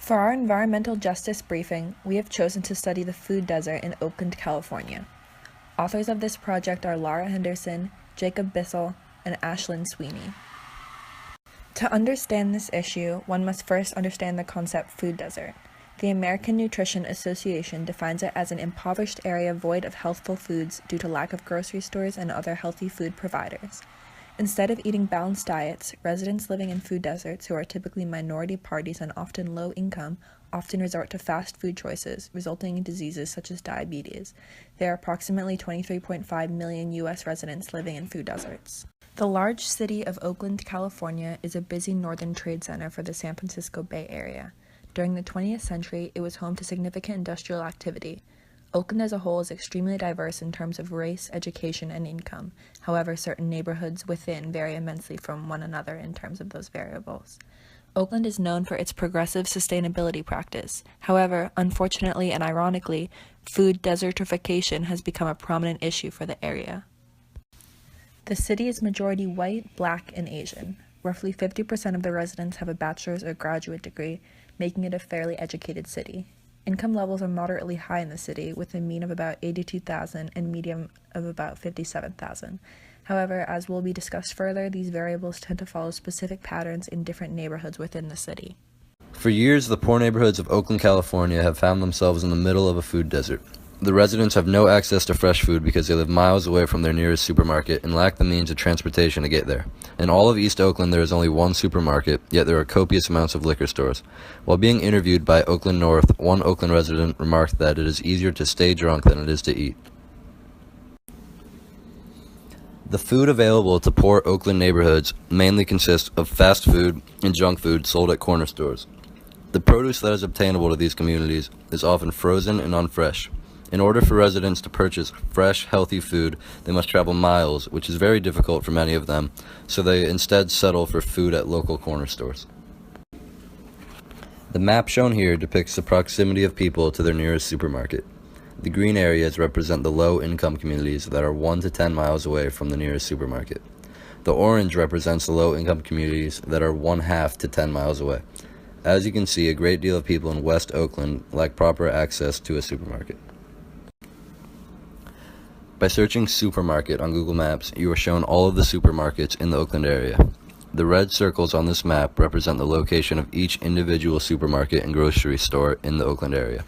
For our environmental justice briefing, we have chosen to study the food desert in Oakland, California. Authors of this project are Laura Henderson, Jacob Bissell, and Ashlyn Sweeney. To understand this issue, one must first understand the concept food desert. The American Nutrition Association defines it as an impoverished area void of healthful foods due to lack of grocery stores and other healthy food providers. Instead of eating balanced diets, residents living in food deserts, who are typically minority parties and often low income, often resort to fast food choices, resulting in diseases such as diabetes. There are approximately 23.5 million U.S. residents living in food deserts. The large city of Oakland, California, is a busy northern trade center for the San Francisco Bay Area. During the 20th century, it was home to significant industrial activity. Oakland as a whole is extremely diverse in terms of race, education, and income. However, certain neighborhoods within vary immensely from one another in terms of those variables. Oakland is known for its progressive sustainability practice. However, unfortunately and ironically, food desertification has become a prominent issue for the area. The city is majority white, black, and Asian. Roughly 50% of the residents have a bachelor's or graduate degree, making it a fairly educated city. Income levels are moderately high in the city, with a mean of about $82,000 and median of about $57,000. However, as will be discussed further, these variables tend to follow specific patterns in different neighborhoods within the city. For years, the poor neighborhoods of Oakland, California have found themselves in the middle of a food desert. The residents have no access to fresh food because they live miles away from their nearest supermarket and lack the means of transportation to get there. In all of East Oakland, there is only one supermarket, yet there are copious amounts of liquor stores. While being interviewed by Oakland North, one Oakland resident remarked that it is easier to stay drunk than it is to eat. The food available to poor Oakland neighborhoods mainly consists of fast food and junk food sold at corner stores. The produce that is obtainable to these communities is often frozen and unfresh. In order for residents to purchase fresh, healthy food, they must travel miles, which is very difficult for many of them, so they instead settle for food at local corner stores. The map shown here depicts the proximity of people to their nearest supermarket. The green areas represent the low-income communities that are 1 to 10 miles away from the nearest supermarket. The orange represents the low-income communities that are 1/2 to 10 miles away. As you can see, a great deal of people in West Oakland lack proper access to a supermarket. By searching supermarket on Google Maps, you are shown all of the supermarkets in the Oakland area. The red circles on this map represent the location of each individual supermarket and grocery store in the Oakland area.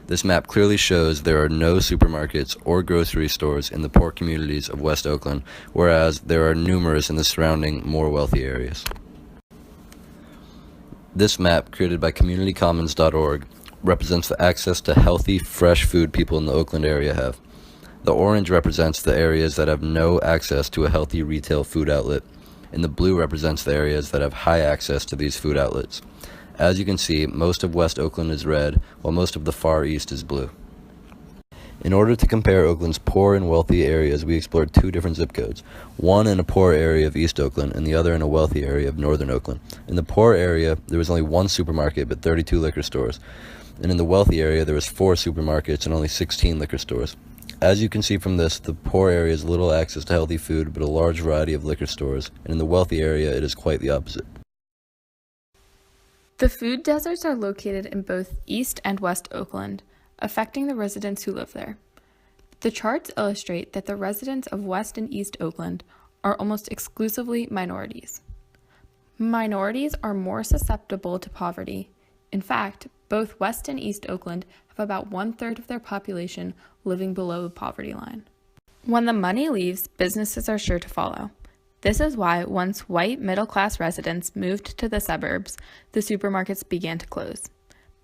This map clearly shows there are no supermarkets or grocery stores in the poor communities of West Oakland, whereas there are numerous in the surrounding, more wealthy areas. This map, created by CommunityCommons.org, represents the access to healthy, fresh food people in the Oakland area have. The orange represents the areas that have no access to a healthy retail food outlet, and the blue represents the areas that have high access to these food outlets. As you can see, most of West Oakland is red, while most of the far east is blue. In order to compare Oakland's poor and wealthy areas, we explored 2 different zip codes, one in a poor area of East Oakland and the other in a wealthy area of Northern Oakland. In the poor area, there was only 1 supermarket but 32 liquor stores, and in the wealthy area, there was 4 supermarkets and only 16 liquor stores. As you can see from this, the poor area has little access to healthy food but a large variety of liquor stores, and in the wealthy area, it is quite the opposite. The food deserts are located in both East and West Oakland, affecting the residents who live there. The charts illustrate that the residents of West and East Oakland are almost exclusively minorities. Minorities are more susceptible to poverty. In fact, both West and East Oakland have about 1/3 of their population living below the poverty line. When the money leaves, businesses are sure to follow. This is why once white middle-class residents moved to the suburbs, the supermarkets began to close.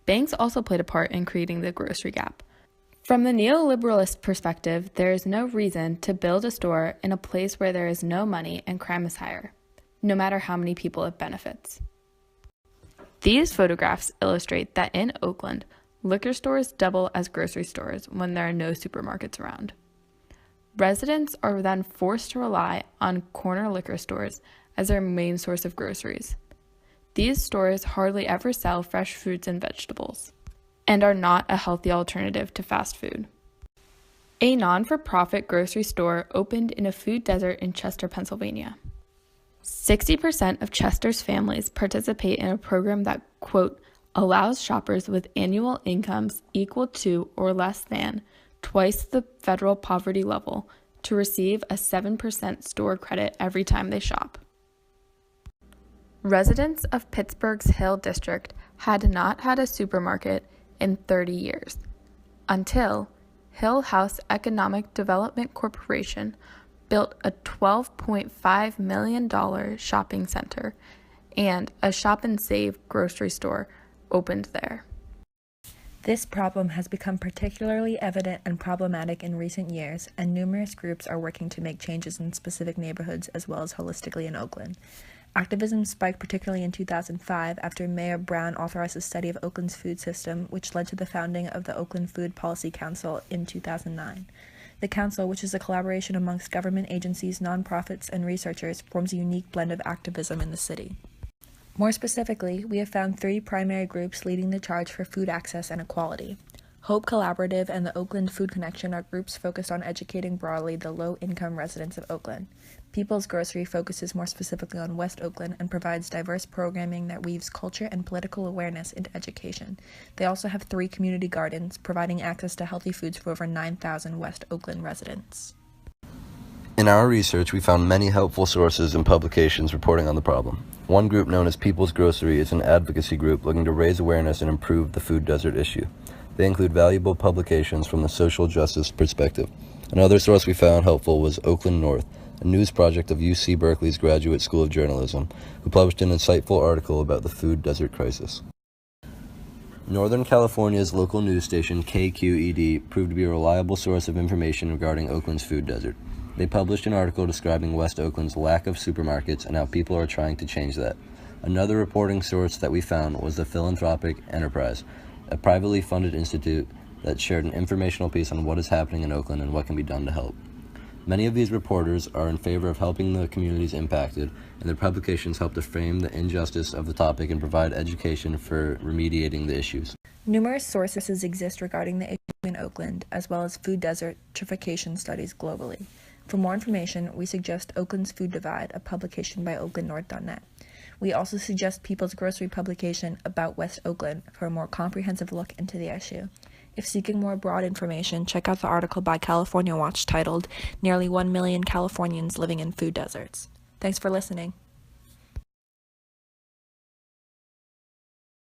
Banks also played a part in creating the grocery gap. From the neoliberalist perspective, there is no reason to build a store in a place where there is no money and crime is higher, no matter how many people it benefits. These photographs illustrate that in Oakland, liquor stores double as grocery stores when there are no supermarkets around. Residents are then forced to rely on corner liquor stores as their main source of groceries. These stores hardly ever sell fresh fruits and vegetables, and are not a healthy alternative to fast food. A non-for-profit grocery store opened in a food desert in Chester, Pennsylvania. 60% of Chester's families participate in a program that, quote, allows shoppers with annual incomes equal to or less than twice the federal poverty level to receive a 7% store credit every time they shop. Residents of Pittsburgh's Hill District had not had a supermarket in 30 years, until Hill House Economic Development Corporation built a $12.5 million shopping center, and a Shop and Save grocery store opened there. This problem has become particularly evident and problematic in recent years, and numerous groups are working to make changes in specific neighborhoods as well as holistically in Oakland. Activism spiked particularly in 2005 after Mayor Brown authorized a study of Oakland's food system, which led to the founding of the Oakland Food Policy Council in 2009. The council, which is a collaboration amongst government agencies, nonprofits, and researchers, forms a unique blend of activism in the city. More specifically, we have found 3 primary groups leading the charge for food access and equality. Hope Collaborative and the Oakland Food Connection are groups focused on educating broadly the low-income residents of Oakland. People's Grocery focuses more specifically on West Oakland and provides diverse programming that weaves culture and political awareness into education. They also have 3 community gardens, providing access to healthy foods for over 9,000 West Oakland residents. In our research, we found many helpful sources and publications reporting on the problem. One group, known as People's Grocery, is an advocacy group looking to raise awareness and improve the food desert issue. They include valuable publications from the social justice perspective. Another source we found helpful was Oakland North, a news project of UC Berkeley's Graduate School of Journalism, who published an insightful article about the food desert crisis. Northern California's local news station, KQED, proved to be a reliable source of information regarding Oakland's food desert. They published an article describing West Oakland's lack of supermarkets and how people are trying to change that. Another reporting source that we found was the Philanthropic Enterprise, a privately funded institute that shared an informational piece on what is happening in Oakland and what can be done to help. Many of these reporters are in favor of helping the communities impacted, and their publications help to frame the injustice of the topic and provide education for remediating the issues. Numerous sources exist regarding the issue in Oakland, as well as food desertification studies globally. For more information, we suggest Oakland's Food Divide, a publication by oaklandnorth.net. We also suggest People's Grocery publication About West Oakland for a more comprehensive look into the issue. If seeking more broad information, check out the article by California Watch titled Nearly 1 Million Californians Living in Food Deserts. Thanks for listening.